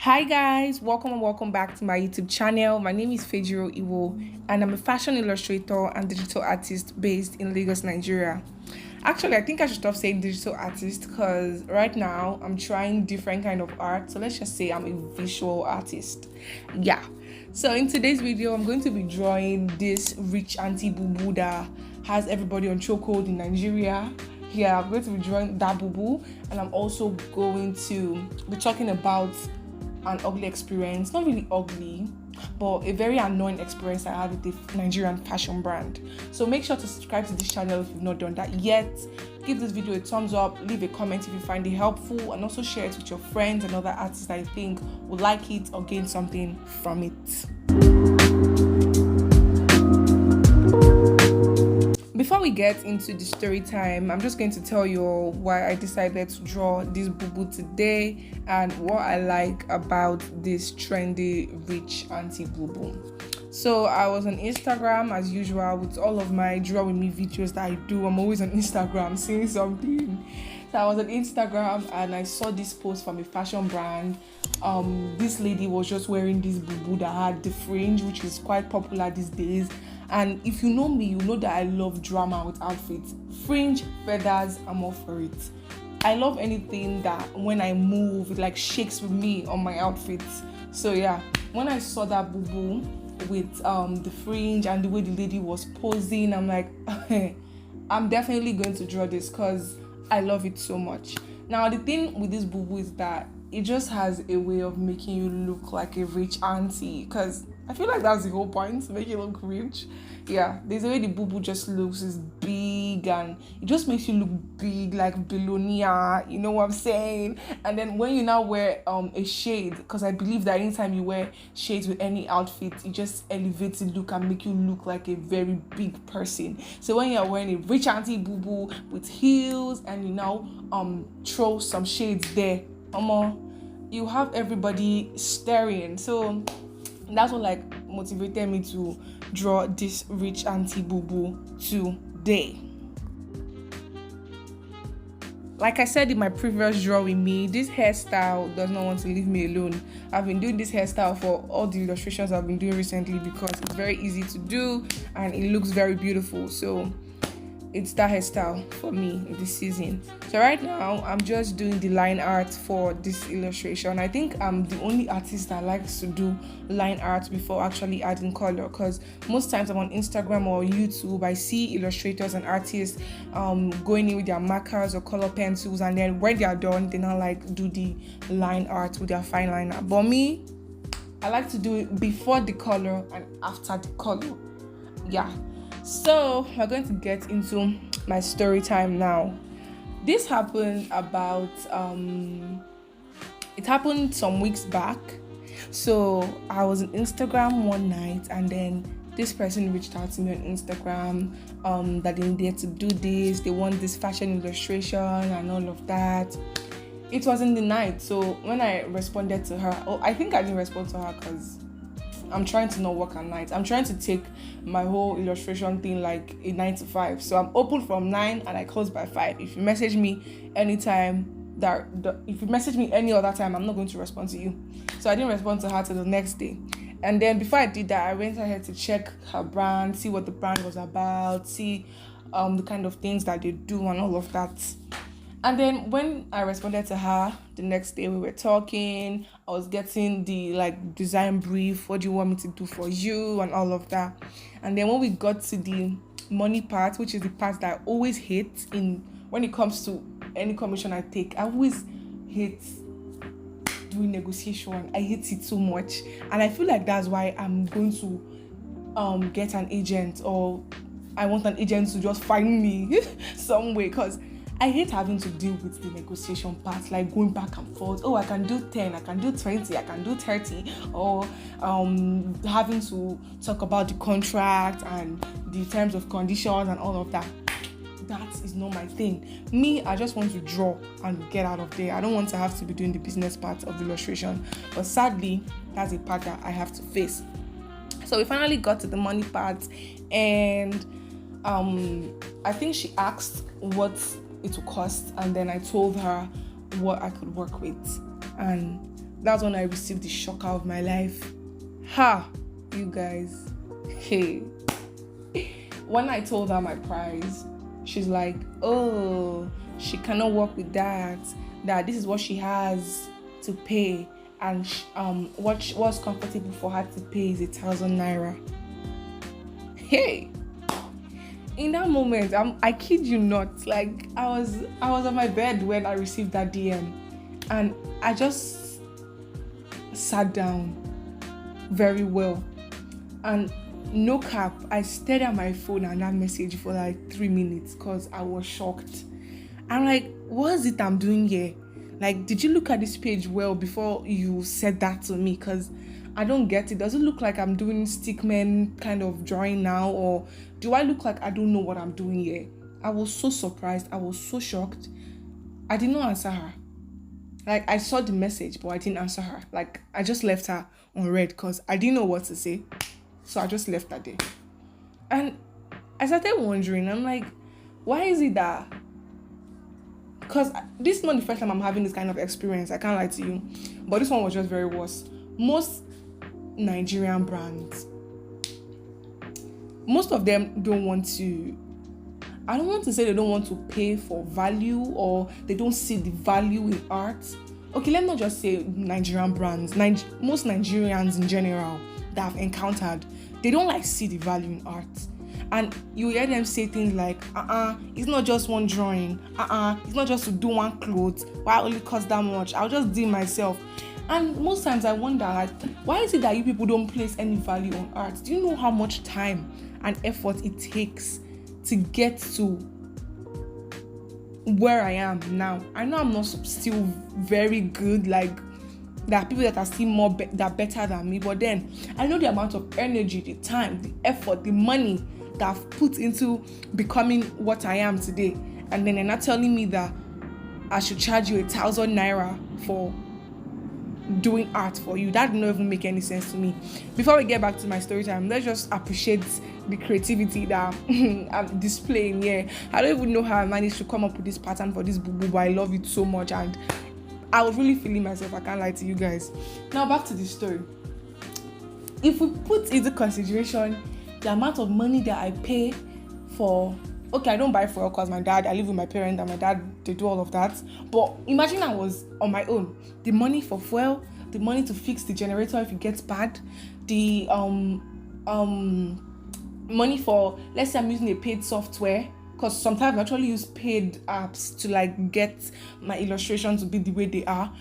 Hi guys, welcome and welcome back to my YouTube channel. My name is Fejiro Iwo and I'm a fashion illustrator and digital artist based in Lagos, Nigeria. Actually, I think I should stop saying digital artist because right now I'm trying different kind of art. So let's just say I'm a visual artist. Yeah. So in today's video, I'm going to be drawing this Rich Auntie Bubu that has everybody on chokehold in Nigeria. Yeah, I'm going to be drawing that Bubu, and I'm also going to be talking about an ugly experience, not really ugly, but a very annoying experience I had with the Nigerian fashion brand. So make sure to subscribe to this channel if you've not done that yet. Give this video a thumbs up, leave a comment if you find it helpful, and also share it with your friends and other artists that you think would like it or gain something from it. Before we get into the story time, I'm just going to tell you all why I decided to draw this Bubu today and what I like about this trendy Rich Auntie Bubu. So I was on Instagram as usual with all of my draw with me videos that I do. I'm always on Instagram seeing something. So I was on Instagram and I saw this post from a fashion brand. This lady was just wearing this Bubu that had the fringe, which is quite popular these days. And if you know me, you know that I love drama with outfits. Fringe, feathers, I'm all for it. I love anything that when I move, it like shakes with me on my outfits. So yeah, when I saw that Bubu with the fringe and the way the lady was posing, I'm like, I'm definitely going to draw this because I love it so much. Now, the thing with this Bubu is that it just has a way of making you look like a rich auntie, because I feel like that's the whole point, to make you look rich. Yeah, there's a way the Bubu just looks is big and it just makes you look big, like billionaire, you know what I'm saying? And then when you now wear a shade, because I believe that anytime you wear shades with any outfit, it just elevates the look and make you look like a very big person. So when you're wearing a Rich Auntie Bubu with heels and you now throw some shades there, you have everybody staring. So that's what like motivated me to draw this Rich Auntie Bubu today. Like I said in my previous drawing me, this hairstyle does not want to leave me alone. I've been doing this hairstyle for all the illustrations I've been doing recently because it's very easy to do and it looks very beautiful. So it's that hairstyle for me in this season. So right now I'm just doing the line art for this illustration. I think I'm the only artist that likes to do line art before actually adding color, because most times I'm on Instagram or YouTube, I see illustrators and artists going in with their markers or color pencils, and then when they are done they now like do the line art with their fine liner. But me, I like to do it before the color and after the color. Yeah. So we're going to get into my story time now. This happened about it happened some weeks back. So I was on Instagram one night and then this person reached out to me on Instagram that they needed to do this, they want this fashion illustration and all of that. It was in the night, so when I responded to her, I think I didn't respond to her because I'm trying to not work at night. I'm trying to take my whole illustration thing like a 9 to 5. So I'm open from 9 and I close by 5. If you message me anytime if you message me any other time, I'm not going to respond to you. So I didn't respond to her till the next day. And then before I did that, I went ahead to check her brand, see what the brand was about, see the kind of things that they do and all of that. And then when I responded to her the next day, we were talking, I was getting the like design brief, what do you want me to do for you and all of that. And then when we got to the money part, which is the part that I always hate when it comes to any commission I take, I always hate doing negotiation. I hate it so much. And I feel like that's why I'm going to get an agent, or I want an agent to just find me some way, because I hate having to deal with the negotiation part, like going back and forth. Oh, I can do 10, I can do 20, I can do 30, or having to talk about the contract and the terms of conditions and all of that. That is not my thing. Me, I just want to draw and get out of there. I don't want to have to be doing the business part of the illustration. But sadly, that's a part that I have to face. So we finally got to the money part, and I think she asked what it would cost, and then I told her what I could work with, and That's when I received the shocker of my life. Ha, you guys. Hey. When I told her my price, she's like, oh, she cannot work with that. That this is what she has to pay. And what's comfortable for her to pay is 1,000 naira. Hey. In that moment, I kid you not, like I was on my bed when I received that DM, and I just sat down very well, and no cap, I stared at my phone and that message for like 3 minutes because I was shocked. I'm like, what is it I'm doing here? Like, did you look at this page well before you said that to me? Because I don't get it. Does it look like I'm doing stickman kind of drawing now, or do I look like I don't know what I'm doing here? I was so surprised. I was so shocked. I did not answer her. Like, I saw the message, but I didn't answer her. Like, I just left her on read because I didn't know what to say. So I just left her there. And I started wondering, I'm like, why is it that... Because this is not the first time I'm having this kind of experience. I can't lie to you. But this one was just very worse. Most Nigerian brands, most of them don't want to... I don't want to say they don't want to pay for value or they don't see the value in art. Okay, let me not just say Nigerian brands. Most Nigerians in general that I've encountered, they don't like see the value in art. And you hear them say things like, it's not just one drawing. It's not just to do one clothes. Why only cost that much? I'll just do it myself. And most times I wonder, like, why is it that you people don't place any value on art? Do you know how much time and effort it takes to get to where I am now? I know I'm not still very good, like there are people that are still that better than me, but then I know the amount of energy, the time, the effort, the money that I've put into becoming what I am today. And then they're not telling me that I should charge you 1,000 naira for doing art for you. That didn't even make any sense to me. Before we get back to my story time, let's just appreciate the creativity that I'm displaying here. I don't even know how I managed to come up with this pattern for this bubu, but I love it so much and I was really feeling myself. I can't lie to you guys. Now back to the story. If we put into consideration the amount of money that I pay for... Okay, I don't buy fuel because I live with my parents and my dad, they do all of that. But imagine I was on my own. The money for fuel, the money to fix the generator if it gets bad, the money for, let's say I'm using a paid software, because sometimes I actually use paid apps to like get my illustrations to be the way they are.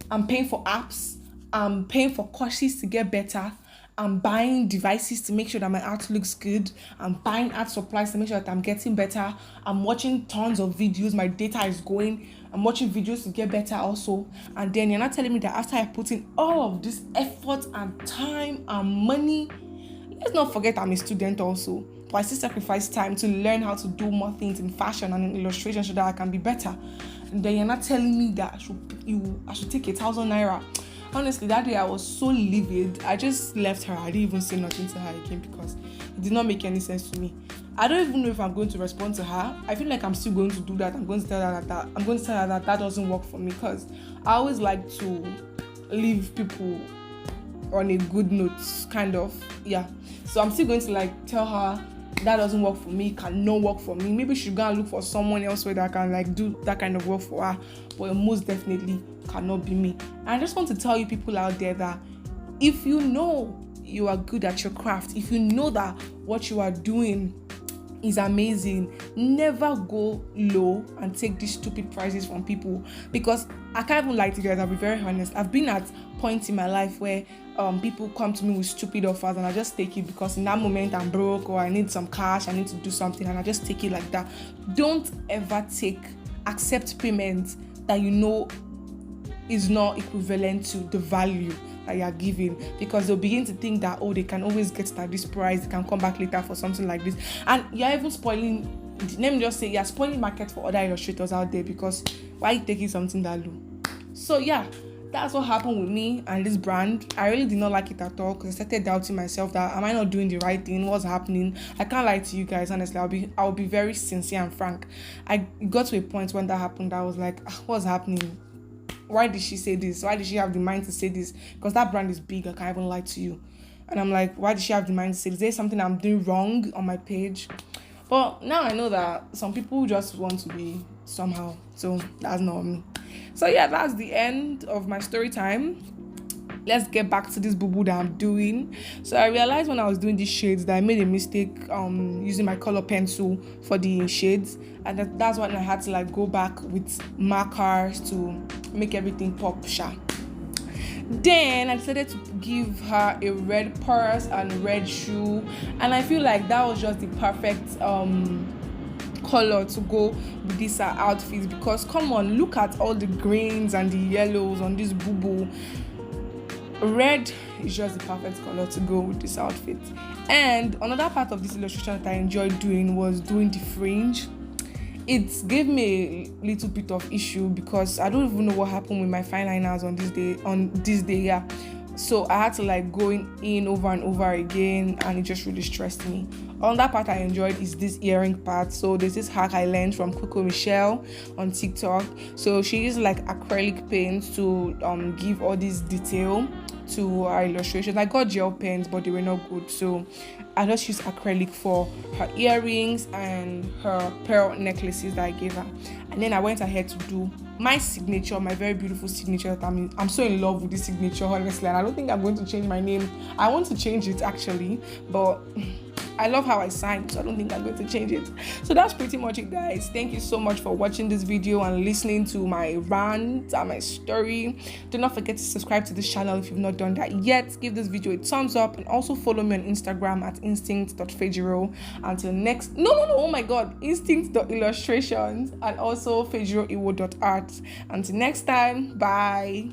I'm paying for apps, I'm paying for courses to get better. I'm buying devices to make sure that my art looks good. I'm buying art supplies to make sure that I'm getting better. I'm watching tons of videos. My data is going. I'm watching videos to get better also. And then you're not telling me that after I put in all of this effort and time and money, let's not forget I'm a student also. But I still sacrifice time to learn how to do more things in fashion and in illustration so that I can be better. And then you're not telling me that I should take 1,000 naira. Honestly, that day I was so livid. I just left her. I didn't even say nothing to her again because it did not make any sense to me. I don't even know if I'm going to respond to her. I feel like I'm still going to do that. I'm going to tell her that doesn't work for me because I always like to leave people on a good note, kind of. Yeah. So I'm still going to like tell her that doesn't work for me, cannot work for me. Maybe she should go and look for someone else where that can like do that kind of work for her. But most definitely cannot be me. And I just want to tell you people out there that if you know you are good at your craft, if you know that what you are doing is amazing, never go low and take these stupid prices from people, because I can't even lie to you guys, I'll be very honest. I've been at points in my life where people come to me with stupid offers and I just take it because in that moment I'm broke or I need some cash, I need to do something, and I just take it like that. Don't ever accept payment that you know is not equivalent to the value that you are giving, because they'll begin to think that, oh, they can always get it at this price, they can come back later for something like this, and you're even spoiling, let me just say, you're spoiling market for other illustrators out there, because why are you taking something that low? So yeah, that's what happened with me and this brand. I really did not like it at all because I started doubting myself that am I not doing the right thing? What's happening? I can't lie to you guys, honestly. I'll be very sincere and frank. I got to a point when that happened, I was like, what's happening? why did she say this? Why did she have the mind to say this? Because that brand is big, I can't even lie to you. And I'm like, why did she have the mind to say, is there something I'm doing wrong on my page? But now I know that some people just want to be somehow. So that's not me. So yeah, that's the end of my story time. Let's get back to this boo-boo that I'm doing. So I realized when I was doing these shades that I made a mistake using my color pencil for the shades. And that's when I had to like go back with markers to make everything pop sharp. Then I decided to give her a red purse and red shoe, and I feel like that was just the perfect color to go with this outfit, because come on, look at all the greens and the yellows on this boo-boo. Red is just the perfect color to go with this outfit. And another part of this illustration that I enjoyed doing was doing the fringe. It gave me a little bit of issue because I don't even know what happened with my fine liners on this day, yeah. So I had to like go in over and over again, and it just really stressed me. Another part I enjoyed is this earring part. So there's this hack I learned from Coco Michelle on TikTok. So she used like acrylic paints to give all this detail to our illustrations. I got gel pens, but they were not good, so I just used acrylic for her earrings and her pearl necklaces that I gave her. And then I went ahead to do my signature, my very beautiful signature that I'm so in love with this signature, honestly, and I don't think I'm going to change my name. I want to change it actually, but I love how I sign, so I don't think I'm going to change it. So that's pretty much it, guys. Thank you so much for watching this video and listening to my rant and my story. Do not forget to subscribe to this channel if you've not done that yet. Give this video a thumbs up, and also follow me on Instagram at instinct.fejiro. Until next, oh my god, instinct.illustrations, and also fejiro.art. Until next time, bye.